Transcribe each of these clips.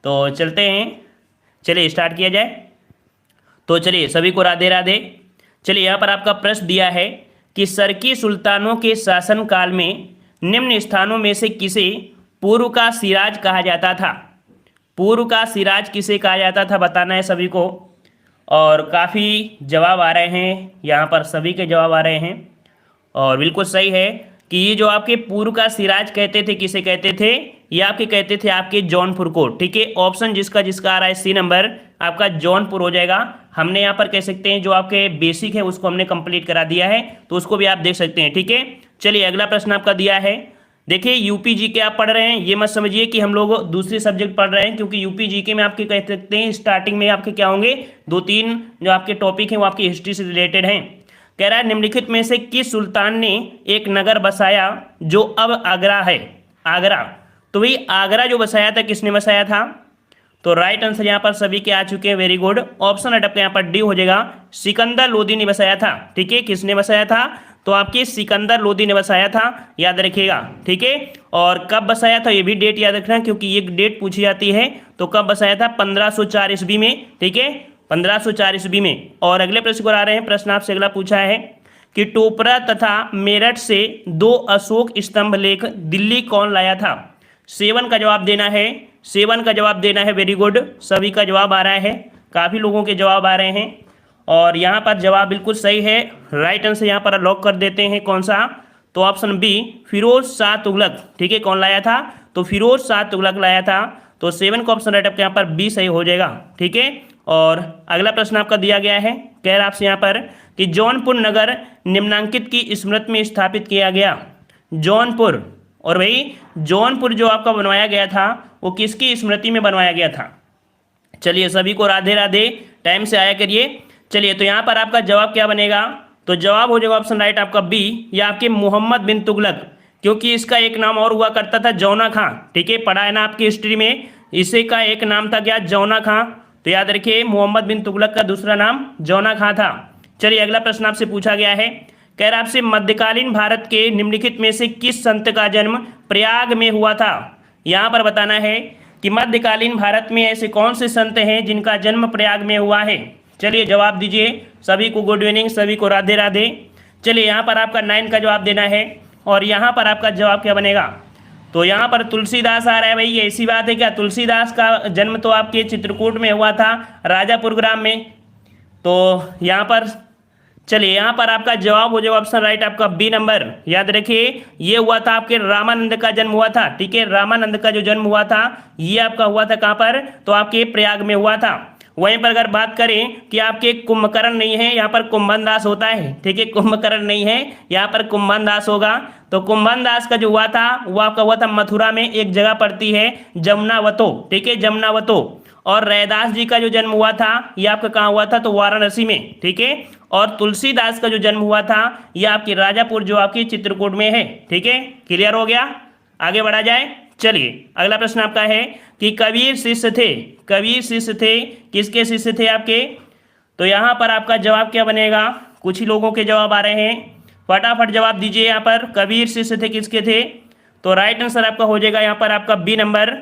तो चलते हैं, चलिए स्टार्ट किया जाए। तो चलिए सभी को राधे राधे। चलिए यहाँ पर आपका प्रश्न दिया है कि सरकी सुल्तानों के शासनकाल में निम्न स्थानों में से किसे पूर्व का सिराज कहा जाता था। पूर्व का सिराज किसे कहा जाता था बताना है सभी को। और काफ़ी जवाब आ रहे हैं, यहाँ पर सभी के जवाब आ रहे हैं और बिल्कुल सही है कि ये जो आपके पूर्व का सिराज कहते थे किसे कहते थे, ये आपके कहते थे आपके जौनपुर को। ठीक है, ऑप्शन जिसका जिसका आ रहा है सी नंबर आपका जौनपुर हो जाएगा। हमने यहाँ पर कह सकते हैं जो आपके बेसिक है उसको हमने कंप्लीट करा दिया है, तो उसको भी आप देख सकते हैं। ठीक है, चलिए अगला प्रश्न आपका दिया है। देखिए यूपी जीके आप पढ़ रहे हैं, ये मत समझिए कि हम लोग दूसरे सब्जेक्ट पढ़ रहे हैं, क्योंकि यूपी जीके में आपके कह सकते हैं स्टार्टिंग में आपके क्या होंगे, 2-3 जो आपके टॉपिक हैं वो आपकी हिस्ट्री से रिलेटेड हैं। कह रहा है निम्नलिखित में से किस सुल्तान ने एक नगर बसाया जो अब आगरा है। आगरा, तो भाई आगरा जो बसाया था किसने बसाया था। तो राइट आंसर यहाँ पर सभी के आ चुके हैं, वेरी गुड। ऑप्शन अटक यहाँ पर डी हो जाएगा, सिकंदर लोदी ने बसाया था। ठीक है, किसने बसाया था, तो आपके सिकंदर लोदी ने बसाया था, याद रखिएगा। ठीक है, और कब बसाया था ये भी डेट याद रखना, क्योंकि ये डेट पूछी जाती है। तो कब बसाया था, 1504 ईस्वी में। ठीक है, 1504 ईस्वी में। और अगले प्रश्न पर आ रहे हैं। प्रश्न आपसे अगला पूछा है कि टोपरा तथा मेरठ से 2 अशोक स्तंभ लेख दिल्ली कौन लाया था। 7 का जवाब देना है, 7 का जवाब देना है। वेरी गुड, सभी का जवाब आ रहा है, काफ़ी लोगों के जवाब आ रहे हैं और यहाँ पर जवाब बिल्कुल सही है। राइट आंसर यहाँ पर लॉक कर देते हैं, कौन सा, तो ऑप्शन बी फिरोज शाह तुगलक। ठीक है, कौन लाया था, तो फिरोज शाह तुगलक लाया था। तो 7 का ऑप्शन राइट आपके यहाँ पर बी सही हो जाएगा। ठीक है, और अगला प्रश्न आपका दिया गया है, कह रहा आपसे यहाँ पर कि जौनपुर नगर निम्नांकित की स्मृति में स्थापित किया गया। जौनपुर, और भाई जौनपुर जो आपका बनवाया गया था वो किसकी स्मृति में बनवाया गया था। चलिए सभी को राधे राधे, टाइम से आया करिए। चलिए तो यहाँ पर आपका जवाब क्या बनेगा, तो जवाब हो जाएगा ऑप्शन राइट आपका बी, या आपके मोहम्मद बिन तुगलक, क्योंकि इसका एक नाम और हुआ करता था जौना खां। ठीक है, पढ़ा है ना आपकी हिस्ट्री में, इसे का एक नाम था क्या, जौना खां। तो याद रखिए मोहम्मद बिन तुगलक का दूसरा नाम जौना खां था। चलिए अगला प्रश्न आपसे पूछा गया है, कह रहा आपसे मध्यकालीन भारत के निम्नलिखित में से किस संत का जन्म प्रयाग में हुआ था। यहाँ पर बताना है कि मध्यकालीन भारत में ऐसे कौन से संत हैं जिनका जन्म प्रयाग में हुआ है। चलिए जवाब दीजिए, सभी को गुड इवनिंग, सभी को राधे राधे। चलिए यहाँ पर आपका 9 का जवाब देना है और यहाँ पर आपका जवाब क्या बनेगा, तो यहाँ पर तुलसीदास आ रहा है। भाई ऐसी बात है क्या, तुलसीदास का जन्म तो आपके चित्रकूट में हुआ था, राजापुर ग्राम में। तो यहाँ पर चलिए यहाँ पर आपका जवाब हो जाएगा ऑप्शन राइट आपका बी नंबर। याद रखिए ये हुआ था आपके रामानंद का जन्म हुआ था। ठीक है, रामानंद का जो जन्म हुआ था ये आपका हुआ था कहाँ पर, तो आपके प्रयाग में हुआ था। वहीं पर अगर बात करें कि आपके कुंभकर्ण नहीं है, यहाँ पर कुंभन दास होता है। ठीक है, कुंभकर्ण नहीं है, यहाँ पर कुंभन दास होगा। तो कुंभन दास का जो हुआ था वो आपका हुआ था मथुरा में, एक जगह पड़ती है जमुनावतो। ठीक है, जमुनावतो। और रैदास जी का जो जन्म हुआ था ये आपका कहाँ हुआ था, तो वाराणसी में। ठीक है, और तुलसीदास का जो जन्म हुआ था ये आपकी राजापुर जो आपकी चित्रकूट में है। ठीक है, क्लियर हो गया, आगे बढ़ा जाए। चलिए अगला प्रश्न आपका है कि कबीर शिष्य थे, कबीर शिष्य थे, किसके शिष्य थे आपके, तो यहाँ पर आपका जवाब क्या बनेगा, कुछ ही लोगों के जवाब आ रहे हैं, फटाफट जवाब दीजिए। यहाँ पर कबीर शिष्य थे किसके थे, तो राइट आंसर आपका हो जाएगा यहाँ पर आपका बी नंबर,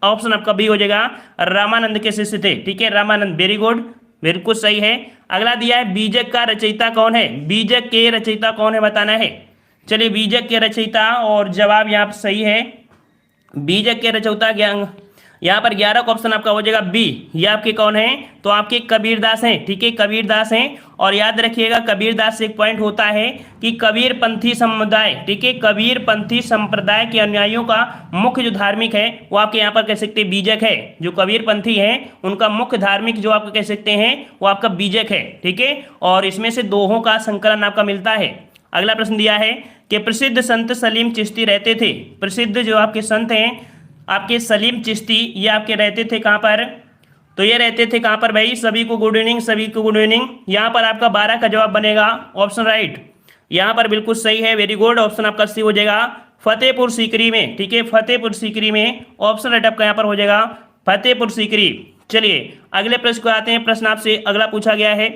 ऑप्शन आपका बी हो जाएगा, रामानंद के शिष्य थे। ठीक है, रामानंद, वेरी गुड, बिल्कुल सही है। अगला दिया है बीजक का रचयिता कौन है, बीजक के रचयिता कौन है बताना है। चलिए बीजक के रचयिता, और जवाब यहाँ पर सही है, बीजक के रचयिता यहाँ पर 11 का ऑप्शन आपका हो जाएगा बी। ये आपके कौन है, तो आपके कबीरदास हैं। ठीक है, कबीरदास हैं। और याद रखिएगा कबीरदास से एक पॉइंट होता है कि कबीरपंथी समुदाय, ठीक है, कबीरपंथी संप्रदाय के अनुयायियों का मुख्य जो धार्मिक है वो आपके यहाँ पर कह सकते हैं बीजक है। जो कबीरपंथी हैं उनका मुख्य धार्मिक जो आप कह सकते हैं वो आपका बीजक है। ठीक है, और इसमें से दोहों का संकलन आपका मिलता है। अगला प्रश्न दिया है कि प्रसिद्ध संत सलीम चिश्ती रहते थे, प्रसिद्ध जो आपके संत हैं आपके सलीम चिश्ती, ये आपके रहते थे कहाँ पर, तो ये रहते थे कहाँ पर भाई, सभी को गुड इवनिंग, सभी को गुड इवनिंग। यहाँ पर आपका 12 का जवाब बनेगा ऑप्शन राइट, यहाँ पर बिल्कुल सही है, वेरी गुड, ऑप्शन आपका सी हो जाएगा फतेहपुर सीकरी में। ठीक है, फतेहपुर सीकरी में, ऑप्शन राइट आपका यहाँ पर हो जाएगा फतेहपुर सीकरी। चलिए अगले प्रश्न को आते हैं। प्रश्न आपसे अगला पूछा गया है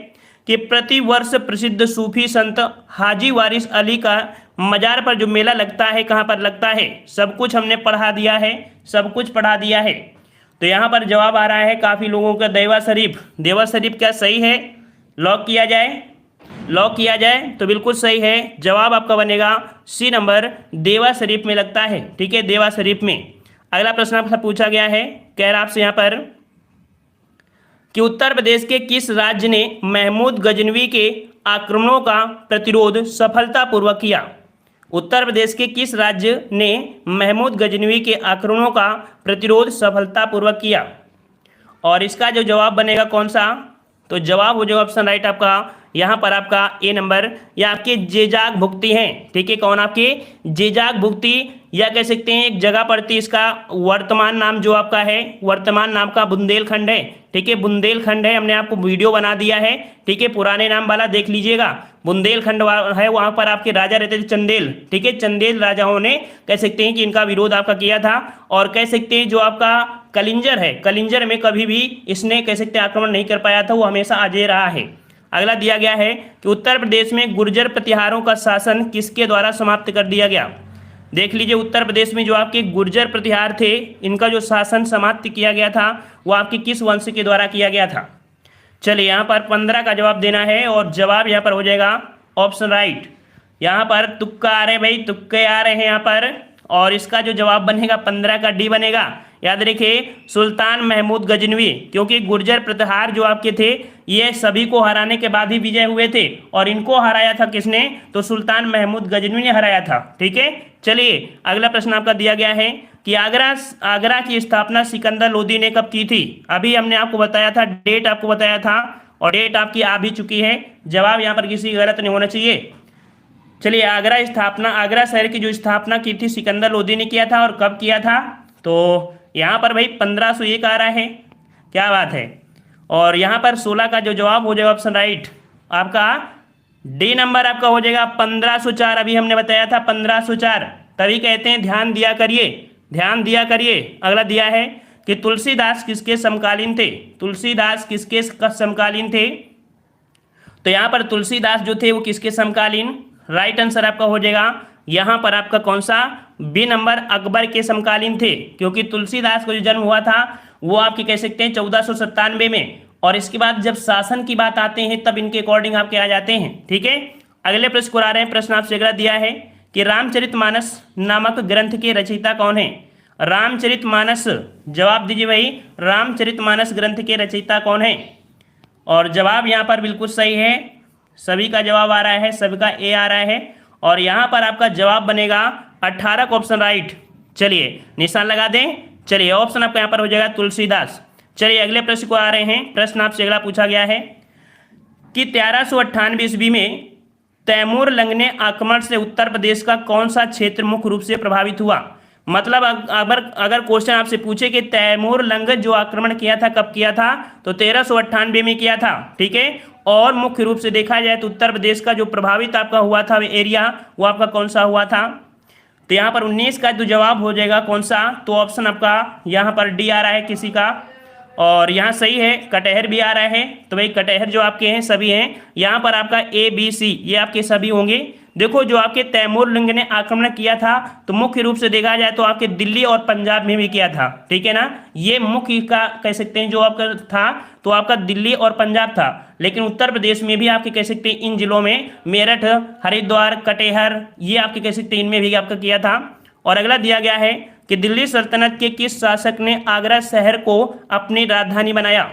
कि प्रतिवर्ष प्रसिद्ध सूफी संत हाजी वारिस अली का मजार पर जो मेला लगता है कहाँ पर लगता है। सब कुछ हमने पढ़ा दिया है, सब कुछ पढ़ा दिया है। तो यहाँ पर जवाब आ रहा है काफ़ी लोगों का देवा शरीफ। देवा शरीफ क्या सही है? लॉक किया जाए? लॉक किया जाए तो बिल्कुल सही है। जवाब आपका बनेगा सी नंबर, देवा शरीफ में लगता है। ठीक है, देवा शरीफ में। अगला प्रश्न आपसे पूछा गया है, कह रहा आपसे यहाँ पर कि उत्तर प्रदेश के किस राज्य ने महमूद गजनवी के आक्रमणों का प्रतिरोध सफलतापूर्वक किया? उत्तर प्रदेश के किस राज्य ने महमूद गजनवी के आक्रमणों का प्रतिरोध सफलतापूर्वक किया? और इसका जो जवाब बनेगा कौन सा? तो जवाब हो जाएगा ऑप्शन राइट आपका यहाँ पर आपका ए नंबर, या आपके जेजाग भुक्ति हैं। ठीक है, कौन? आपके जेजाग भुक्ति, या कह सकते हैं एक जगह पड़ती है, इसका वर्तमान नाम जो आपका है, वर्तमान नाम का बुंदेलखंड है। ठीक है, बुंदेलखंड है, हमने आपको वीडियो बना दिया है। ठीक है, पुराने नाम वाला देख लीजिएगा। बुंदेलखंड है, वहाँ पर आपके राजा रहते थे चंदेल। ठीक है, चंदेल राजाओं ने कह सकते हैं कि इनका विरोध आपका किया था। और कह सकते हैं जो आपका कलिंजर है, कलिंजर में कभी भी इसने कह सकते हैं आक्रमण नहीं कर पाया था, वो हमेशा अजय रहा है। अगला दिया गया है कि उत्तर प्रदेश में गुर्जर प्रतिहारों का शासन किसके द्वारा समाप्त कर दिया गया? देख लीजिए, उत्तर प्रदेश में जो आपके गुर्जर प्रतिहार थे, इनका जो शासन समाप्त किया गया था वो आपके किस वंश के द्वारा किया गया था? चलिए, यहाँ पर 15 का जवाब देना है और जवाब यहाँ पर हो जाएगा ऑप्शन राइट। यहाँ पर तुक्का आ रहे हैं भाई, तुक्के आ रहे हैं यहाँ पर, और इसका जो जवाब बनेगा 15 का डी बनेगा। याद रखिए, सुल्तान महमूद गजनवी, क्योंकि गुर्जर प्रतिहार जो आपके थे ये सभी को हराने के बाद ही विजय हुए थे, और इनको हराया था किसने? तो सुल्तान महमूद गजनवी ने हराया था। ठीक है, चलिए अगला प्रश्न आपका दिया गया है कि आगरा की स्थापना सिकंदर लोदी ने कब की थी? अभी हमने आपको बताया था, डेट आपको बताया था, और डेट आपकी आ भी चुकी है। जवाब यहाँ पर किसी गलत नहीं होना चाहिए। चलिए, आगरा शहर की जो स्थापना की थी सिकंदर लोदी ने किया था, और कब किया था? तो यहाँ पर भाई 1501 आ रहा है। क्या बात है। और यहाँ पर 16 का जो जवाब हो जाएगा ऑप्शन राइट आपका डी नंबर आपका हो जाएगा 1504। अभी हमने बताया था 1504, तभी कहते हैं ध्यान दिया करिए, ध्यान दिया करिए। अगला दिया है कि तुलसीदास किसके समकालीन थे? तुलसीदास किसके समकालीन थे? तो यहाँ पर तुलसीदास जो थे वो किसके समकालीन? राइट आंसर आपका हो जाएगा यहाँ पर आपका कौन सा? बी नंबर, अकबर के समकालीन थे, क्योंकि तुलसीदास को जो जन्म हुआ था वो आपके कह सकते हैं 1497 में, और इसके बाद जब शासन की बात आते हैं तब इनके अकॉर्डिंग आपके आ जाते हैं। ठीक है, अगले प्रश्न को आ रहे हैं। प्रश्न आपसे अगला दिया है कि रामचरितमानस नामक ग्रंथ के रचयिता कौन है? रामचरितमानस, जवाब दीजिए भाई, रामचरितमानस ग्रंथ के रचयिता कौन है? और जवाब यहाँ पर बिल्कुल सही है, सभी का जवाब आ रहा है, सभी का ए आ रहा है, और यहाँ पर आपका जवाब बनेगा 18 का ऑप्शन राइट। चलिए निशान लगा दें। चलिए, ऑप्शन आपका यहाँ पर हो जाएगा तुलसीदास। चलिए अगले प्रश्न को आ रहे हैं। प्रश्न आपसे अगला पूछा गया है कि 1398 ईस्वी में तैमूर लंग ने आक्रमण से उत्तर प्रदेश का कौन सा क्षेत्र मुख्य रूप से प्रभावित हुआ? मतलब अगर क्वेश्चन आपसे पूछे कि तैमूर लंग जो आक्रमण किया था कब किया था, तो 1398 में किया था। ठीक है, और मुख्य रूप से देखा जाए तो उत्तर प्रदेश का जो प्रभावित आपका हुआ था एरिया, वो आपका कौन सा हुआ था? तो यहाँ पर 19 का जो जवाब हो जाएगा कौन सा? तो ऑप्शन आपका यहाँ पर डी आ रहा है किसी का, और यहाँ सही है, कटहर भी आ रहा है। तो भाई कटहर जो आपके हैं सभी हैं, यहाँ पर आपका ए बी सी ये आपके सभी होंगे। देखो, जो आपके तैमूर लंग ने आक्रमण किया था तो मुख्य रूप से देखा जाए तो आपके दिल्ली और पंजाब में भी किया था। ठीक है ना, ये मुख्य का कह सकते हैं जो आपका था तो आपका दिल्ली और पंजाब था, लेकिन उत्तर प्रदेश में भी आपके कह सकते हैं इन जिलों में मेरठ, हरिद्वार, कटिहार, ये आपके कह सकते हैं इनमें भी आपका किया था। और अगला दिया गया है कि दिल्ली सल्तनत के किस शासक ने आगरा शहर को अपनी राजधानी बनाया?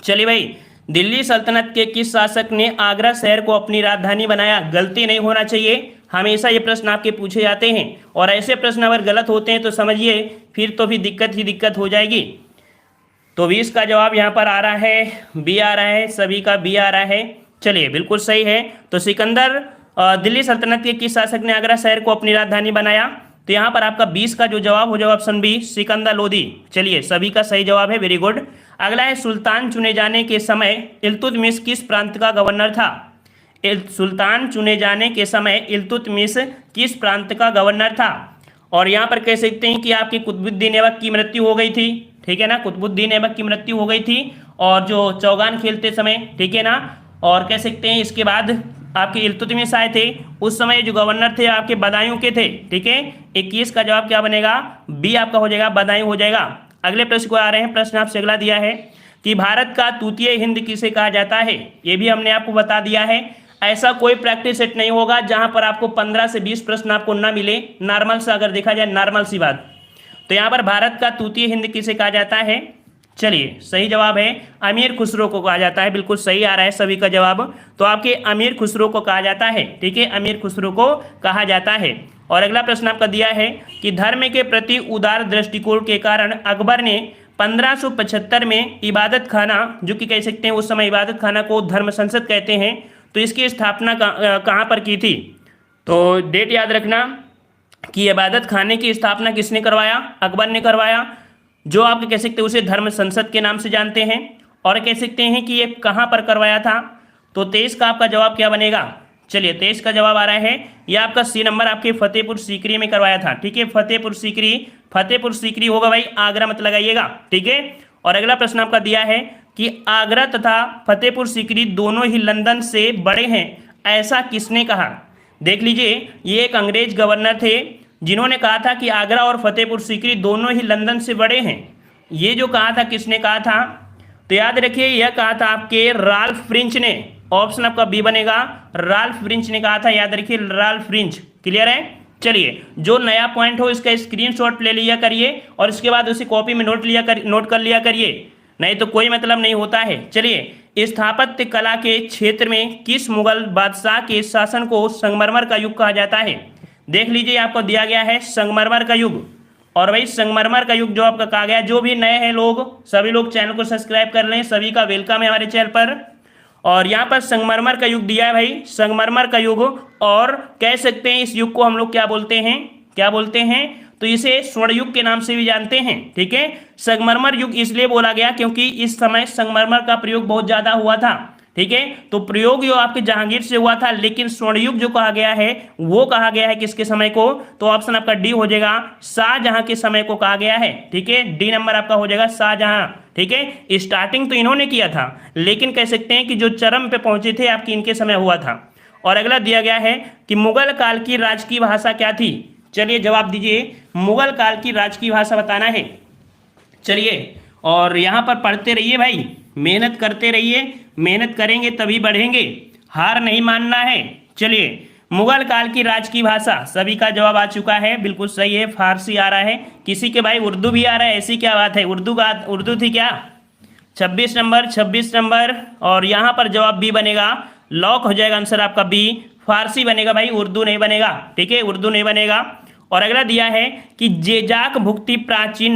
चलिए भाई, दिल्ली सल्तनत के किस शासक ने आगरा शहर को अपनी राजधानी बनाया? गलती नहीं होना चाहिए, हमेशा ये प्रश्न आपके पूछे जाते हैं, और ऐसे प्रश्न अगर गलत होते हैं तो समझिए फिर तो भी दिक्कत ही दिक्कत हो जाएगी। तो 20 का जवाब यहाँ पर आ रहा है, बी आ रहा है, सभी का बी आ रहा है। चलिए बिल्कुल सही है। तो सिकंदर दिल्ली सल्तनत के किस शासक ने आगरा शहर को अपनी राजधानी बनाया? तो यहाँ पर आपका 20 का जो जवाब हो जाएगा ऑप्शन बी, सिकंदर लोदी। चलिए सभी का सही जवाब है, वेरी गुड। अगला है सुल्तान चुने जाने के समय इल्तुतमिश किस प्रांत का गवर्नर था? सुल्तान चुने जाने के समय इल्तुतमिश किस प्रांत का गवर्नर था? और यहाँ पर कह सकते हैं कि आपकी कुतुबुद्दीन ऐबक की मृत्यु हो गई थी। ठीक है ना, कुतुबुद्दीन ऐबक की मृत्यु हो गई थी, और जो चौगान खेलते समय, ठीक है ना, और कह सकते हैं इसके बाद आपके इल्तुतमिश आए थे, उस समय जो गवर्नर थे आपके बदायूं के थे। ठीक है, 21 का जवाब क्या बनेगा? बी आपका हो जाएगा, बदायूं हो जाएगा। अगले प्रश्न को आ रहे हैं। प्रश्न आपसे अगला दिया है कि भारत का तूतीय हिंद किसे कहा जाता है। ये भी हमने आपको बता दिया है। ऐसा कोई प्रैक्टिस सेट नहीं होगा जहां पर आपको 15 से 20 प्रश्न आपको ना मिले। नॉर्मल सा अगर देखा जाए, नॉर्मल सी बात, तो यहाँ पर भारत का तूतीय हिंद किसे कहा जाता है। चलिए सही जवाब है अमीर खुसरो को कहा जाता है। बिल्कुल सही आ रहा है सभी का जवाब। तो आपके अमीर खुसरो को कहा जाता है। ठीक है, अमीर खुसरो को कहा जाता है। और अगला प्रश्न आपका दिया है कि धर्म के प्रति उदार दृष्टिकोण के कारण अकबर ने 1575 में इबादत खाना, जो कि कह सकते हैं उस समय इबादत खाना को धर्म संसद कहते हैं, तो इसकी स्थापना कहाँ पर की थी। तो डेट याद रखना कि इबादत खाने की स्थापना किसने करवाया, अकबर ने करवाया, जो आप कह सकते हैं उसे धर्म संसद के नाम से जानते हैं। और कह सकते हैं कि ये कहाँ पर करवाया था। तो 23 का आपका जवाब क्या बनेगा। चलिए 23 का जवाब आ रहा है, यह आपका सी नंबर आपके फतेहपुर सीकरी में करवाया था। ठीक है, फतेहपुर सीकरी होगा भाई, आगरा मत लगाइएगा। ठीक है, और अगला प्रश्न आपका दिया है कि आगरा तथा फतेहपुर सीकरी दोनों ही लंदन से बड़े हैं, ऐसा किसने कहा। देख लीजिए, ये एक अंग्रेज गवर्नर थे जिन्होंने कहा था कि आगरा और फतेहपुर सीकरी दोनों ही लंदन से बड़े हैं। ये जो कहा था किसने कहा था, तो याद रखिए यह कहा था आपके राल्फ फ्रिंच ने। ऑप्शन आपका बी बनेगा, राल्फ फ्रिंच ने कहा था। याद रखिए राल्फ फ्रिंच। क्लियर है। चलिए, जो नया पॉइंट हो इसका स्क्रीनशॉट ले लिया करिए और इसके बाद उसे कॉपी में नोट कर लिया करिए, नहीं तो कोई मतलब नहीं होता है। चलिए, स्थापत्य कला के क्षेत्र में किस मुगल बादशाह के शासन को संगमरमर का युग कहा जाता है। देख लीजिए, आपको दिया गया है संगमरमर का युग। और भाई संगमरमर का युग जो आपका कहा गया, जो भी नए हैं लोग, सभी लोग चैनल को सब्सक्राइब कर लें, सभी का वेलकम है हमारे चैनल पर। और यहाँ पर संगमरमर का युग दिया है भाई, संगमरमर का युग। और कह सकते हैं इस युग को हम लोग क्या बोलते हैं, तो इसे स्वर्ण युग के नाम से भी जानते हैं। ठीक है, संगमरमर युग इसलिए बोला गया क्योंकि इस समय संगमरमर का प्रयोग बहुत ज्यादा हुआ था। ठीक है, तो प्रयोग जो आपके जहांगीर से हुआ था, लेकिन स्वर्ण युग जो कहा गया है वो कहा गया है किसके समय को, तो ऑप्शन आपका डी हो जाएगा, शाहजहां के समय को कहा गया है। ठीक है, डी नंबर आपका हो जाएगा शाहजहां। ठीक है, स्टार्टिंग तो इन्होंने किया था, लेकिन कह सकते हैं कि जो चरम पे पहुंचे थे आपकी इनके समय हुआ था। और अगला दिया गया है कि मुगल काल की राजकीय भाषा क्या थी। चलिए जवाब दीजिए, मुगल काल की राजकीय भाषा बताना है। चलिए, और यहाँ पर पढ़ते रहिए भाई, मेहनत करते रहिए, मेहनत करेंगे तभी बढ़ेंगे, हार नहीं मानना है। चलिए, मुगल काल की राजकीय भाषा, सभी का जवाब आ चुका है। बिल्कुल सही है, फारसी आ रहा है, किसी के भाई उर्दू भी आ रहा है, ऐसी क्या बात है, उर्दू थी क्या। 26 नंबर। और यहाँ पर जवाब बी बनेगा, लॉक हो जाएगा आंसर आपका बी, फारसी बनेगा भाई, उर्दू नहीं बनेगा। ठीक है, उर्दू नहीं बनेगा। और अगला दिया है कि जेजाक भुक्ति प्राचीन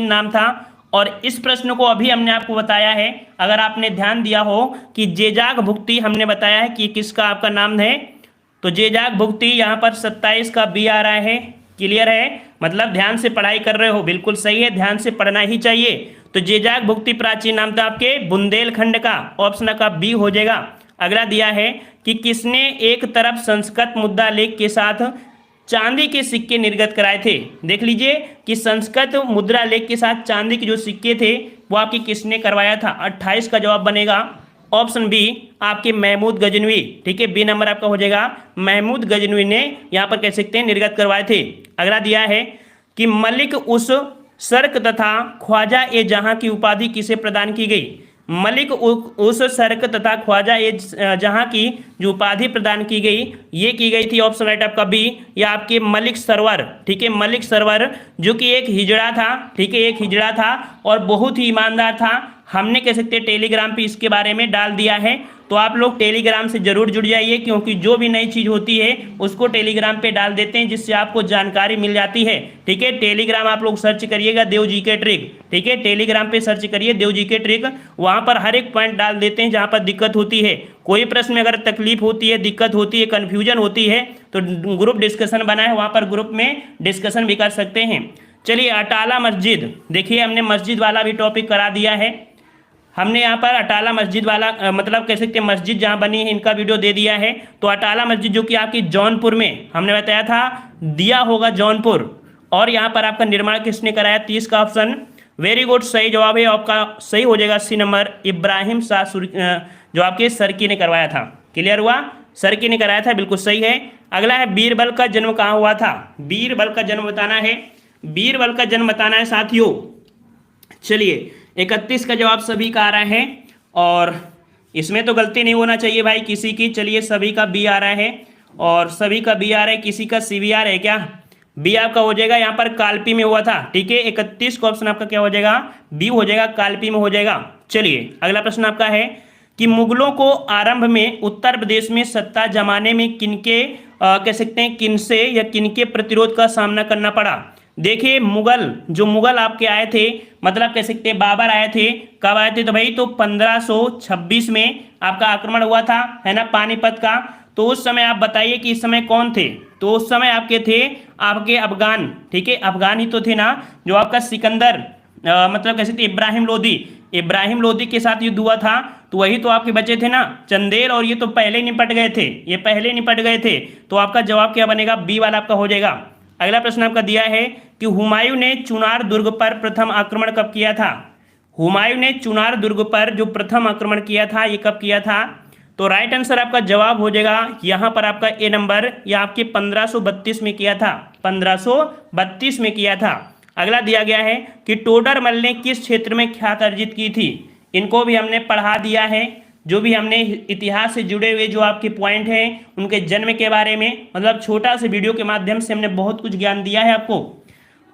नाम था। और इस प्रश्न को अभी हमने आपको बताया है, अगर आपने ध्यान दिया हो कि जेजाक भुक्ति हमने बताया है कि किसका आपका नाम है, तो जेजाक भुक्ति यहाँ पर 27 का बी आ रहा है। क्लियर है, मतलब ध्यान से पढ़ाई कर रहे हो, बिल्कुल सही है, ध्यान से पढ़ना ही चाहिए। तो जेजाक भुक्ति प्राचीन नाम था आपके बुंदेलखंड का, ऑप्शन का बी हो जाएगा। अगला दिया है कि किसने एक तरफ संस्कृत मुद्रा लेख के साथ चांदी के सिक्के निर्गत कराए थे। देख लीजिए कि संस्कृत मुद्रा लेख के साथ चांदी के जो सिक्के थे वो आपकी किसने करवाया था। 28 का जवाब बनेगा ऑप्शन बी, आपके महमूद गजनवी। ठीक है, बी नंबर आपका हो जाएगा, महमूद गजनवी ने यहाँ पर कह सकते हैं निर्गत करवाए थे। अगला दिया है कि मलिक उस सर्क तथा ख्वाजा ए जहां की उपाधि किसे प्रदान की गई। मलिक उस सर्क तथा ख्वाजा ए जहां की जो उपाधि प्रदान की गई, ये की गई थी, ऑप्शन राइट आपका बी, या आपके मलिक सरवर। ठीक है, मलिक सरवर जो कि एक हिजड़ा था। ठीक है, एक हिजड़ा था और बहुत ही ईमानदार था। हमने कह सकते हैं टेलीग्राम पे इसके बारे में डाल दिया है, तो आप लोग टेलीग्राम से जरूर जुड़ जाइए, क्योंकि जो भी नई चीज़ होती है उसको टेलीग्राम पे डाल देते हैं, जिससे आपको जानकारी मिल जाती है। ठीक है, टेलीग्राम आप लोग सर्च करिएगा देव जी के ट्रिक। ठीक है, टेलीग्राम पे सर्च करिए देव जी के ट्रिक, वहाँ पर हर एक पॉइंट डाल देते हैं जहाँ पर दिक्कत होती है। कोई प्रश्न में अगर तकलीफ होती है, दिक्कत होती है, कन्फ्यूजन होती है, तो ग्रुप डिस्कशन बना है, वहाँ पर ग्रुप में डिस्कशन भी कर सकते हैं। चलिए, अटाला मस्जिद, देखिए हमने मस्जिद वाला भी टॉपिक करा दिया है। हमने यहाँ पर अटाला मस्जिद वाला मतलब कह सकते हैं मस्जिद जहाँ बनी है इनका वीडियो दे दिया है। तो अटाला मस्जिद जो कि आपकी जौनपुर में, हमने बताया था दिया होगा जौनपुर, और यहाँ पर आपका निर्माण किसने कराया, 30 का ऑप्शन वेरी गुड, सही जवाब है आपका, सही हो जाएगा सी नंबर, इब्राहिम शाह जो आपके सरकी ने करवाया था। क्लियर हुआ, सरकी ने कराया था, बिल्कुल सही है। अगला है बीरबल का जन्म कहाँ हुआ था। बीरबल का जन्म बताना है। बीरबल का जन्म बताना है साथियों। चलिए 31 का जवाब सभी का आ रहा है और इसमें तो गलती नहीं होना चाहिए भाई किसी की। चलिए सभी का बी आ रहा है और सभी का बी आ रहा है, किसी का सी भी आ रहा है क्या? बी आपका हो जाएगा, यहाँ पर कालपी में हुआ था, ठीक है। 31 का ऑप्शन आपका क्या हो जाएगा? बी हो जाएगा, कालपी में हो जाएगा। चलिए अगला प्रश्न आपका है कि मुगलों को आरंभ में उत्तर प्रदेश में सत्ता जमाने में किनके कह सकते हैं किनसे या किनके प्रतिरोध का सामना करना पड़ा? देखिए मुगल आपके आए थे, मतलब कह सकते हैं बाबर आए थे। कब आए थे? तो भाई तो 1526 में आपका आक्रमण हुआ था, है ना, पानीपत का। तो उस समय आप बताइए कि इस समय कौन थे? तो उस समय आपके थे आपके अफगान, ठीक है, अफगान ही तो थे ना, जो आपका सिकंदर मतलब कह सकते इब्राहिम लोदी के साथ युद्ध हुआ था। तो वही तो आपके बचे थे ना, चंदेल, और ये तो पहले निपट गए थे, ये पहले निपट गए थे। तो आपका जवाब क्या बनेगा? बी वाला आपका हो जाएगा। अगला प्रश्न आपका दिया है कि हुमायूं ने चुनार दुर्ग पर प्रथम आक्रमण कब किया था? हुमायूं ने चुनार दुर्ग पर जो प्रथम आक्रमण किया था ये कब किया था? तो राइट आंसर आपका जवाब हो जाएगा यहां पर आपका ए नंबर, या आपके 1532 में किया था, 1532 में किया था। अगला दिया गया है कि टोडरमल ने किस क्षेत्र में ख्याति अर्जित की थी? इनको भी हमने पढ़ा दिया है, जो भी हमने इतिहास से जुड़े हुए जो आपके पॉइंट हैं उनके जन्म के बारे में, मतलब छोटा से वीडियो के माध्यम से हमने बहुत कुछ ज्ञान दिया है आपको।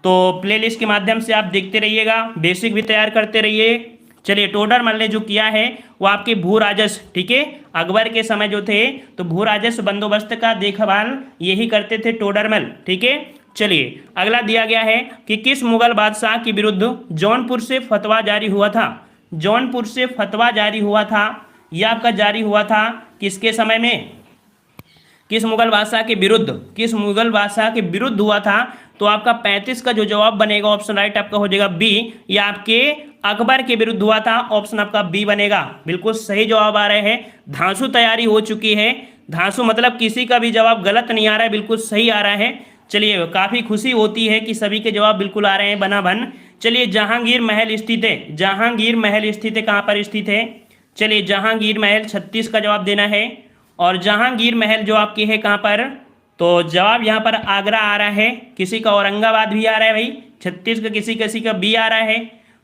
तो प्लेलिस्ट के माध्यम से आप देखते रहिएगा, बेसिक भी तैयार करते रहिए। चलिए टोडरमल ने जो किया है वो आपके भू राजस्व, ठीक है, अकबर के समय जो थे तो भू राजस्व बंदोबस्त का देखभाल यही करते थे टोडरमल, ठीक है। चलिए अगला दिया गया है कि किस मुगल बादशाह के विरुद्ध जौनपुर से फतवा जारी हुआ था? जौनपुर से फतवा जारी हुआ था, यह आपका जारी हुआ था किसके समय में? किस मुगल बादशाह के विरुद्ध, किस मुगल बादशाह के विरुद्ध हुआ था? तो आपका 35 का जो जवाब बनेगा ऑप्शन राइट आपका हो जाएगा बी, या आपके अकबर के विरुद्ध हुआ था, ऑप्शन आपका बी बनेगा। बिल्कुल सही जवाब आ रहे हैं। धांसू तैयारी हो चुकी है, धांसू मतलब किसी का भी जवाब गलत नहीं आ रहा है, बिल्कुल सही आ रहा है। चलिए काफ़ी खुशी होती है कि सभी के जवाब बिल्कुल आ रहे हैं बना बन। चलिए जहांगीर महल स्थित है, जहांगीर महल स्थित है, कहाँ पर स्थित है? चलिए जहांगीर महल 36 का जवाब देना है। और जहांगीर महल जो आपकी है कहाँ पर? तो जवाब यहाँ पर आगरा आ रहा है, किसी का औरंगाबाद भी आ रहा है भाई, 36 का किसी का बी आ रहा है।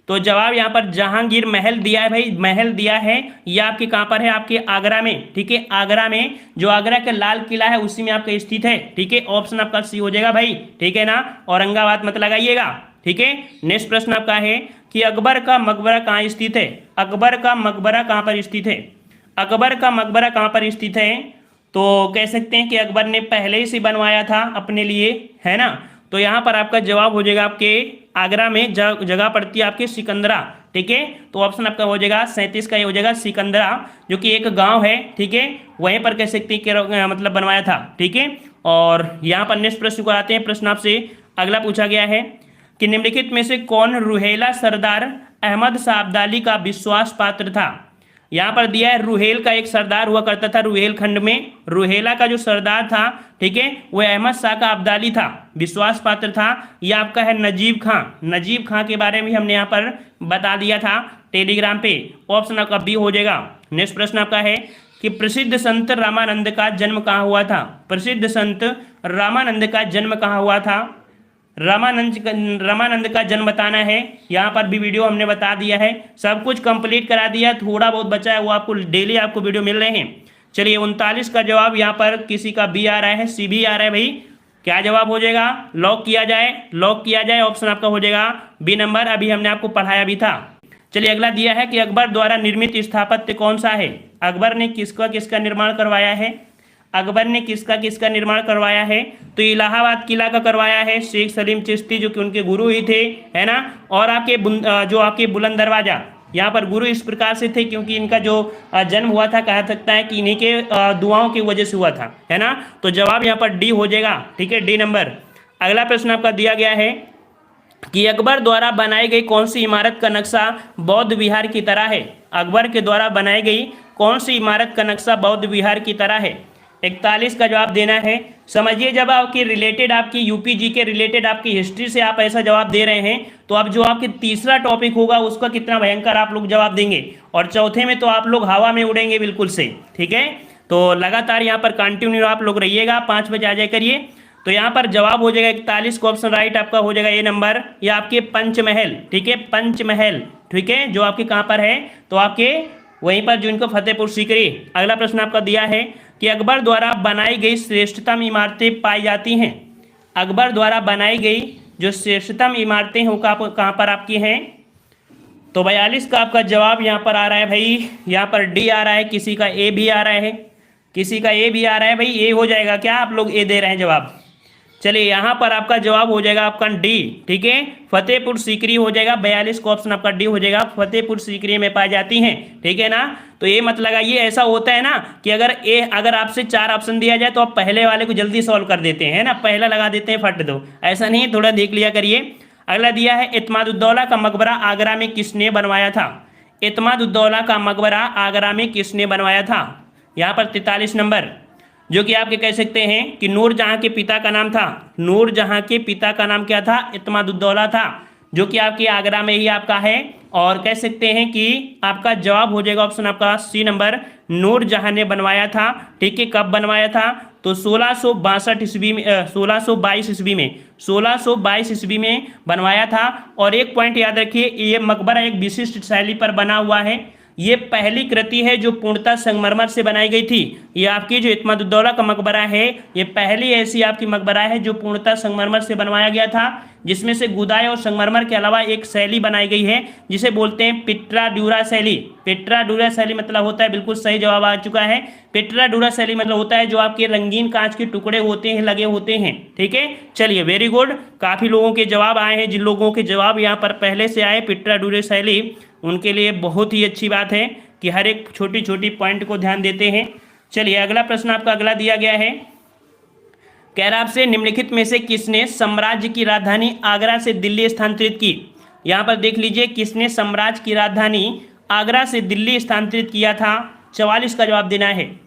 तो जवाब यहाँ पर जहांगीर महल दिया है भाई, महल दिया है। ये आपके कहाँ पर है? आपके आगरा में, ठीक है, आगरा में, जो आगरा का लाल किला है उसी में आपका स्थित है, ठीक है। ऑप्शन आपका सी हो जाएगा भाई, ठीक है ना, औरंगाबाद मत लगाइएगा, ठीक है। नेक्स्ट प्रश्न आपका है कि अकबर का मकबरा कहाँ स्थित है? अकबर का मकबरा कहाँ पर स्थित है? अकबर का मकबरा कहाँ पर स्थित है? तो कह सकते हैं कि अकबर ने पहले ही से बनवाया था अपने लिए, है ना। तो यहाँ पर आपका जवाब हो जाएगा आपके आगरा में जगह पड़ती है आपके सिकंदरा, ठीक है। तो ऑप्शन आपका हो जाएगा 37 का, ये हो जाएगा सिकंदरा, जो कि एक गांव है, ठीक है, वहीं पर कह सकते हैं कि मतलब बनवाया था, ठीक है। और यहाँ पर नेक्स्ट प्रश्न को आते हैं। प्रश्न आपसे अगला पूछा गया है कि निम्नलिखित में से कौन रुहेला सरदार अहमद शाह अब्दाली का विश्वास पात्र था? यहाँ पर दिया है रुहेल का एक सरदार हुआ करता था रुहेलखंड में, रुहेला का जो सरदार था, ठीक है, वो अहमद शाह का अब्दाली था, विश्वास पात्र था। यह आपका है नजीब खां, नजीब खां के बारे में हमने यहाँ पर बता दिया था टेलीग्राम पे, ऑप्शन आपका बी हो जाएगा। नेक्स्ट प्रश्न आपका है कि प्रसिद्ध संत रामानंद का जन्म कहाँ हुआ था? प्रसिद्ध संत रामानंद का जन्म कहाँ हुआ था? रामानंद का जन्म बताना है। यहाँ पर भी वीडियो हमने बता दिया है, सब कुछ कंप्लीट करा दिया, थोड़ा बहुत बचा है वो आपको डेली आपको वीडियो मिल रहे हैं। चलिए 39 का जवाब यहाँ पर किसी का बी आ रहा है, सी भी आ रहा है भाई। क्या जवाब हो जाएगा? लॉक किया जाए, लॉक किया जाए, ऑप्शन आपका हो जाएगा बी नंबर, अभी हमने आपको पढ़ाया भी था। चलिए अगला दिया है कि अकबर द्वारा निर्मित स्थापत्य कौन सा है? अकबर ने किसका किसका निर्माण करवाया है? अकबर ने किसका किसका निर्माण करवाया है? तो इलाहाबाद किला का करवाया है शेख सलीम चिश्ती, जो कि उनके गुरु ही थे, है ना। और आपके जो आपके बुलंद दरवाजा, यहाँ पर गुरु इस प्रकार से थे क्योंकि इनका जो जन्म हुआ था, कहा सकता है कि इन्हीं के दुआओं की वजह से हुआ था, है ना। तो जवाब यहाँ पर डी हो जाएगा, ठीक है, डी नंबर। अगला प्रश्न आपका दिया गया है कि अकबर द्वारा बनाई गई कौन सी इमारत का नक्शा बौद्ध विहार की तरह है? अकबर के द्वारा बनाई गई कौन सी इमारत का नक्शा बौद्ध विहार की तरह है? 41 का जवाब देना है। समझिए जब आपकी रिलेटेड आपकी यूपीजी के रिलेटेड आपकी हिस्ट्री से आप ऐसा जवाब दे रहे हैं, तो अब जो आपके तीसरा टॉपिक होगा उसका कितना भयंकर आप लोग जवाब देंगे, और चौथे में तो आप लोग हवा में उड़ेंगे बिल्कुल से, ठीक है। तो लगातार यहाँ पर कंटिन्यू आप लोग रहिएगा, 5 बजे आ जाए करिए। तो यहाँ पर जवाब हो जाएगा 41 का ऑप्शन राइट आपका हो जाएगा ए नंबर। या आपके पंचमहल, ठीक है, पंचमहल, ठीक है, जो आपके कहाँ पर है, तो आपके वहीं पर जो इनको फतेहपुर सीकरी। अगला प्रश्न आपका दिया है कि अकबर द्वारा बनाई गई श्रेष्ठतम इमारतें पाई जाती हैं। अकबर द्वारा बनाई गई जो श्रेष्ठतम इमारतें हैं वो कहाँ पर आपकी हैं, तो 42 का आपका जवाब यहाँ पर आ रहा है भाई, यहाँ पर डी आ रहा है, किसी का ए भी आ रहा है, किसी का ए भी आ रहा है भाई, ए हो जाएगा क्या, आप लोग ए दे रहे हैं जवाब। चलिए यहाँ पर आपका जवाब हो जाएगा आपका डी, ठीक है, फतेहपुर सीकरी हो जाएगा। 42 का ऑप्शन आपका डी हो जाएगा, फतेहपुर सीकरी में पाई जाती हैं, ठीक है ना। तो ये मत लगाइए, ऐसा होता है ना कि अगर आपसे 4 ऑप्शन दिया जाए तो आप पहले वाले को जल्दी सॉल्व कर देते हैं ना, पहला लगा देते हैं फट दो, ऐसा नहीं, थोड़ा देख लिया करिए। अगला दिया है इत्मादुद्दौला का मकबरा आगरा में किसने बनवाया था। इत्मादुद्दौला का मकबरा आगरा में किसने बनवाया था, यहाँ पर 43 नंबर, जो कि आपके कह सकते हैं कि नूरजहां के पिता का नाम था। नूरजहां के पिता का नाम क्या था, इत्मादुद्दौला था, जो कि आपके आगरा में ही आपका है। और कह सकते हैं कि आपका जवाब हो जाएगा ऑप्शन आपका सी नंबर, नूरजहां ने बनवाया था, ठीक है। कब बनवाया था, तो 1662 ईस्वी में, 1622 ईस्वी में, 1622 ईस्वी में बनवाया था। और एक पॉइंट याद रखिए, ये मकबरा एक विशिष्ट शैली पर बना हुआ है। ये पहली कृति है जो पूर्णतः संगमरमर से बनाई गई थी। ये आपकी जो इत्मादुद्दौला का मकबरा है, ये पहली ऐसी आपकी मकबरा है जो पूर्णतः संगमरमर से बनवाया गया था, जिसमें से गुदाई और संगमरमर के अलावा एक शैली बनाई गई है जिसे बोलते हैं पिट्रा ड्यूरा शैली। पिट्रा ड्यूरा शैली मतलब होता है, बिल्कुल सही जवाब आ चुका है, पिट्रा ड्यूरा शैली मतलब होता है जो आपके रंगीन कांच के टुकड़े होते हैं, लगे होते हैं, ठीक है। चलिए वेरी गुड, काफ़ी लोगों के जवाब आए हैं, जिन लोगों के जवाब यहाँ पर पहले से आए पिट्रा ड्यूरा शैली, उनके लिए बहुत ही अच्छी बात है कि हर एक छोटी छोटी पॉइंट को ध्यान देते हैं। चलिए अगला प्रश्न आपका अगला दिया गया है, कह रहा आपसे निम्नलिखित में से किसने साम्राज्य की राजधानी आगरा से दिल्ली स्थानांतरित की। यहाँ पर देख लीजिए, किसने साम्राज्य की राजधानी आगरा से दिल्ली स्थानांतरित किया था। 44 का जवाब देना है।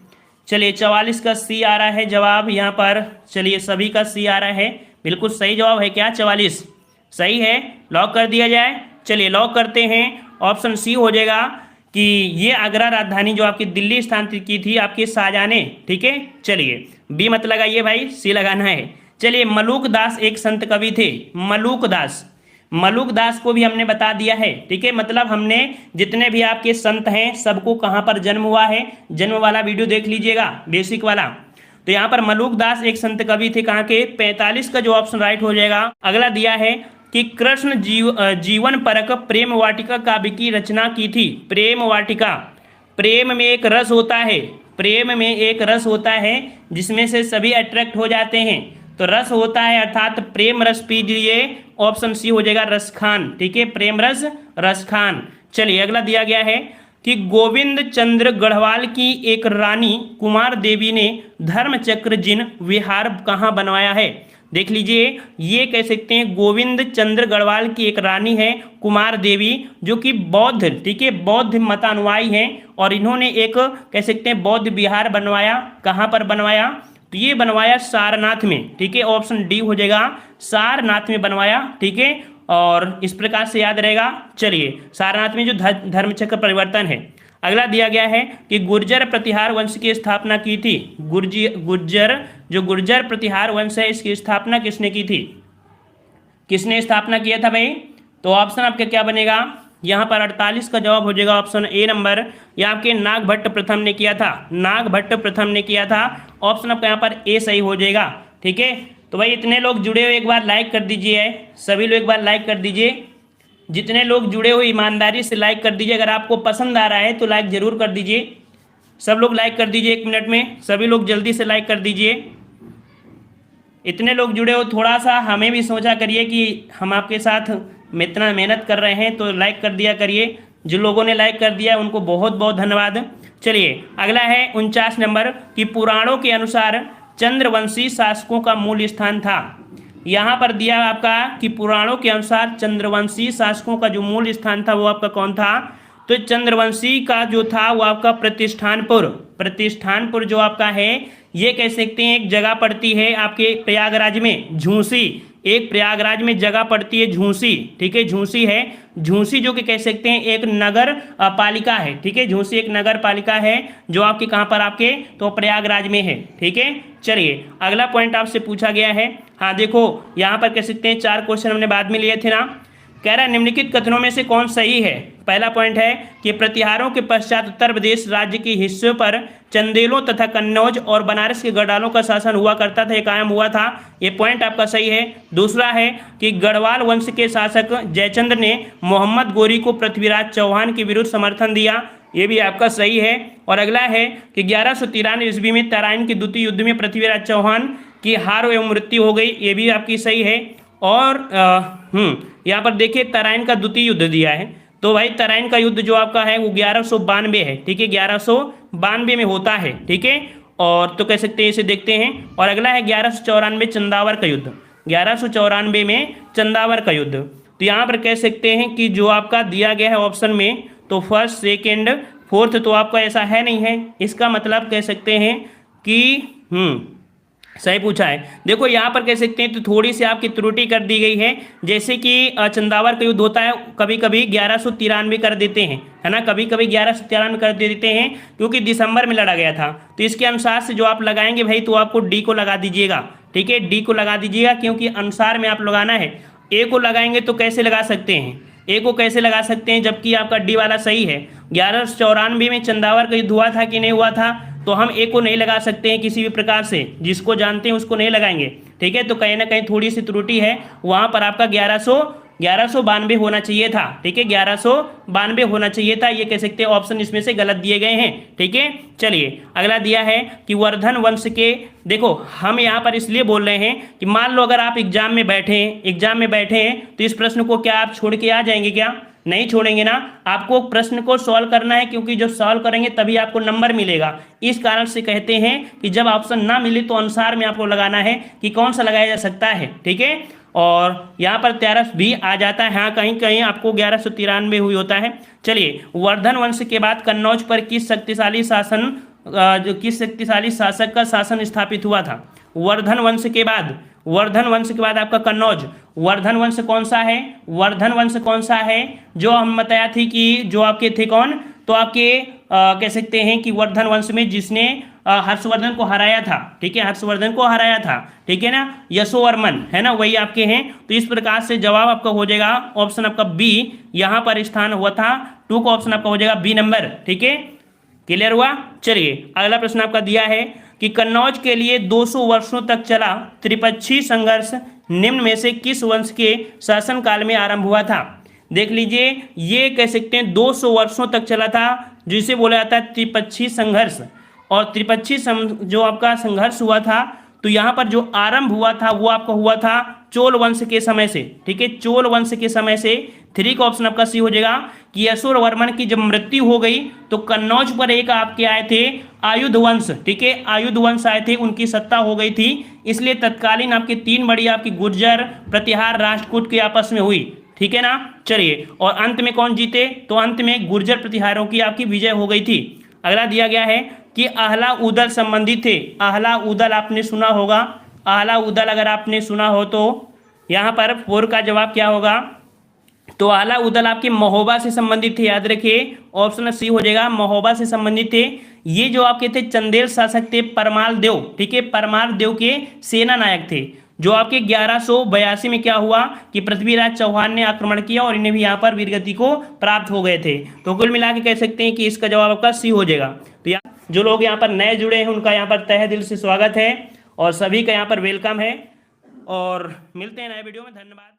चलिए 44 का सी आ रहा है जवाब यहाँ पर, चलिए सभी का सी आ रहा है, बिल्कुल सही जवाब है क्या, 44 सही है, लॉक कर दिया जाए। चलिए लॉक करते हैं, ऑप्शन सी हो जाएगा कि ये आगरा राजधानी जो आपकी दिल्ली स्थानांतरित की थी आपके शाहजहां ने, ठीक है। चलिए बी मत लगाइए भाई, सी लगाना है। चलिए मलूक दास एक संत कवि थे, मलूक दास, मलूक दास को भी हमने बता दिया है, ठीक है। मतलब हमने जितने भी आपके संत हैं सबको कहाँ पर जन्म हुआ है, जन्म वाला वीडियो देख लीजिएगा, बेसिक वाला। तो यहाँ पर मलूक दास एक संत कवि थे, कहाँ के, 45 का जो ऑप्शन राइट हो जाएगा। अगला दिया है कि कृष्ण जीवन परक प्रेम वाटिका काव्य की रचना की थी। प्रेम वाटिका, प्रेम में एक रस होता है, प्रेम में एक रस होता है जिसमें से सभी अट्रैक्ट हो जाते हैं, तो रस होता है अर्थात प्रेम रस पीजिए, ऑप्शन सी हो जाएगा रसखान, ठीक है, प्रेम रस रसखान। चलिए अगला दिया गया है कि गोविंद चंद्र गढ़वाल की एक रानी कुमार देवी ने धर्मचक्र जिन विहार कहाँ बनवाया है। देख लीजिए, ये कह सकते हैं गोविंद चंद्र गढ़वाल की एक रानी है कुमार देवी, जो कि बौद्ध, ठीक है, बौद्ध मतानुयायी हैं, और इन्होंने एक कह सकते हैं बौद्ध विहार बनवाया। कहाँ पर बनवाया, तो ये बनवाया सारनाथ में, ठीक है, ऑप्शन डी हो जाएगा, सारनाथ में बनवाया, ठीक है। और इस प्रकार से याद रहेगा। चलिए सारनाथ में जो धर्मचक्र परिवर्तन है। अगला दिया गया है कि गुर्जर प्रतिहार वंश की स्थापना की थी। गुर्जर प्रतिहार वंश है, इसकी स्थापना किसने की थी, किसने स्थापना किया था भाई, तो ऑप्शन आपका क्या बनेगा, यहाँ पर 48 का जवाब हो जाएगा ऑप्शन ए नंबर, ये आपके नागभट्ट प्रथम ने किया था, नागभट्ट प्रथम ने किया था, ऑप्शन आपका यहाँ पर ए सही हो जाएगा, ठीक है। तो भाई इतने लोग जुड़े हुए एक बार लाइक कर दीजिए, सभी लोग एक बार लाइक कर दीजिए, जितने लोग जुड़े हुए ईमानदारी से लाइक कर दीजिए। अगर आपको पसंद आ रहा है तो लाइक ज़रूर कर दीजिए, सब लोग लाइक कर दीजिए 1 मिनट में, सभी लोग जल्दी से लाइक कर दीजिए। इतने लोग जुड़े हो, थोड़ा सा हमें भी सोचा करिए कि हम आपके साथ इतना मेहनत कर रहे हैं, तो लाइक कर दिया करिए। जिन लोगों ने लाइक कर दिया उनको बहुत बहुत धन्यवाद। चलिए अगला है 49 नंबर कि पुराणों के अनुसार चंद्रवंशी शासकों का मूल स्थान था। यहाँ पर दिया आपका कि पुराणों के अनुसार चंद्रवंशी शासकों का जो मूल स्थान था वो आपका कौन था, तो चंद्रवंशी का जो था वो आपका प्रतिष्ठानपुर, प्रतिष्ठानपुर जो आपका है ये कह सकते हैं एक जगह पड़ती है आपके प्रयागराज में, झूसी, एक प्रयागराज में जगह पड़ती है झूंसी, ठीक है, झूंसी है, झूंसी जो कि कह सकते हैं एक नगर पालिका है, ठीक है, झूंसी एक नगर पालिका है जो आपके कहाँ पर आपके तो प्रयागराज में है, ठीक है। चलिए अगला पॉइंट आपसे पूछा गया है, हाँ देखो यहाँ पर कह सकते हैं 4 क्वेश्चन हमने बाद में लिए थे ना। कह रहा है निम्नलिखित कथनों में से कौन सही है। पहला पॉइंट है कि प्रतिहारों के पश्चात उत्तर प्रदेश राज्य के हिस्सों पर चंदेलों तथा कन्नौज और बनारस के गढ़वालों का शासन हुआ करता था, कायम हुआ था, ये पॉइंट आपका सही है। दूसरा है कि गढ़वाल वंश के शासक जयचंद्र ने मोहम्मद गोरी को पृथ्वीराज चौहान के विरुद्ध समर्थन दिया, ये भी आपका सही है। और अगला है कि 1193 ईस्वी में तराइन के द्वितीय युद्ध में पृथ्वीराज चौहान की हार एवं मृत्यु हो गई, ये भी आपकी सही है। और यहाँ पर देखिए तराइन का द्वितीय युद्ध दिया है, तो भाई तराइन का युद्ध जो आपका है वो 1192 है, ठीक है, 1192 में होता है, ठीक है। और तो कह सकते हैं इसे देखते हैं। और अगला है 1194 चंदावर का युद्ध, 1194 में चंदावर का युद्ध। तो यहाँ पर कह सकते हैं कि जो आपका दिया गया है ऑप्शन में तो फर्स्ट सेकेंड फोर्थ तो आपका ऐसा है नहीं है, इसका मतलब कह सकते हैं कि सही पूछा है। देखो यहाँ पर कह सकते हैं तो थोड़ी सी आपकी त्रुटि कर दी गई है, जैसे कि चंदावर का युद्ध होता है कभी कभी 1193 कर देते हैं, है ना, कभी कभी 1193 कर देते हैं क्योंकि दिसंबर में लड़ा गया था। तो इसके अनुसार से जो आप लगाएंगे भाई तो आपको डी को लगा दीजिएगा, ठीक है, डी को लगा दीजिएगा क्योंकि अनुसार में आप लगाना है। ए को लगाएंगे तो कैसे लगा सकते हैं, ए को कैसे लगा सकते हैं जबकि आपका डी वाला सही है। 1194 में चंदावर का युद्ध हुआ था कि नहीं हुआ था, तो हम ए को नहीं लगा सकते हैं किसी भी प्रकार से, जिसको जानते हैं उसको नहीं लगाएंगे, ठीक है। तो कहीं ना कहीं थोड़ी सी त्रुटि है, वहां पर आपका 1192 होना चाहिए था, ठीक है, 1192 होना चाहिए था, ये कह सकते हैं ऑप्शन इसमें से गलत दिए गए हैं, ठीक है। चलिए अगला दिया है कि वर्धन वंश के, देखो हम यहाँ पर इसलिए बोल रहे हैं कि मान लो अगर आप एग्जाम में बैठे हैं तो इस प्रश्न को क्या आप छोड़ के आ जाएंगे, क्या नहीं छोड़ेंगे ना, आपको प्रश्न को सॉल्व करना है क्योंकि जब सॉल्व करेंगे तभी आपको नंबर मिलेगा। इस कारण से कहते हैं कि जब ऑप्शन ना मिले तो अनुसार में आपको लगाना है कि कौन सा लगाया जा सकता है, ठीक है। और यहाँ पर 13 भी आ जाता है, हाँ कहीं कहीं आपको 1193 हुई होता है। चलिए वर्धन वंश के बाद कन्नौज पर किस शक्तिशाली शासक का शासन स्थापित हुआ था। वर्धन वंश के बाद आपका कन्नौज, वर्धन वंश कौन सा है, वर्धन वंश कौन सा है जो हम बताया थी कि जो आपके थे कौन, तो आपके कह सकते हैं कि वर्धन वंश में जिसने हर्षवर्धन को हराया था, ठीक है, हर्षवर्धन को हराया था, ठीक है ना, यशोवर्मन, है ना, वही आपके हैं। तो इस प्रकार से जवाब आपका हो जाएगा ऑप्शन आपका बी, यहाँ पर स्थान हुआ था 2 का ऑप्शन आपका हो जाएगा बी नंबर, ठीक है, क्लियर हुआ। चलिए अगला प्रश्न आपका दिया है कि कन्नौज के लिए 200 वर्षों तक चला त्रिपक्षीय संघर्ष निम्न में से किस वंश के शासनकाल में आरंभ हुआ था। देख लीजिए ये कह सकते हैं 200 वर्षों तक चला था, जिसे बोला जाता है त्रिपक्षीय संघर्ष। और त्रिपक्षीय जो आपका संघर्ष हुआ था तो यहाँ पर जो आरंभ हुआ था वो आपका हुआ था चोल वंश के समय से, ठीक है, चोल वंश के समय से। 3 का ऑप्शन आपका सी हो जाएगा कि यशोवर्मन की जब मृत्यु हो गई तो कन्नौज पर एक आपके आए थे आयुध वंश, ठीक है, आयुध वंश आए थे, उनकी सत्ता हो गई थी, इसलिए तत्कालीन आपकी 3 बड़ी आपकी गुर्जर, प्रतिहार, राष्ट्रकूट की आपस में हुई, ठीक है ना। चलिए और अंत में कौन जीते, तो अंत में गुर्जर प्रतिहारों की आपकी विजय हो गई थी। अगला दिया गया है कि आहला उदल संबंधित थे। आहला उदल आपने सुना होगा, आहला उदल अगर आपने सुना हो तो यहाँ पर 4 का जवाब क्या होगा, तो आहला उदल आपके महोबा से संबंधित थे, याद रखिए ऑप्शन सी हो जाएगा, महोबा से संबंधित थे। ये जो आपके थे चंदेल शासक थे परमाल देव, ठीक है, परमाल देव के सेना नायक थे, जो आपके 1182 में क्या हुआ कि पृथ्वीराज चौहान ने आक्रमण किया और इन्हें भी यहाँ पर वीरगति को प्राप्त हो गए थे। तो कुल मिला के कह सकते हैं कि इसका जवाब आपका सी हो जाएगा। तो जो लोग यहाँ पर नए जुड़े हैं उनका यहाँ पर तहे दिल से स्वागत है और सभी का यहाँ पर वेलकम है और मिलते हैं नए वीडियो में, धन्यवाद।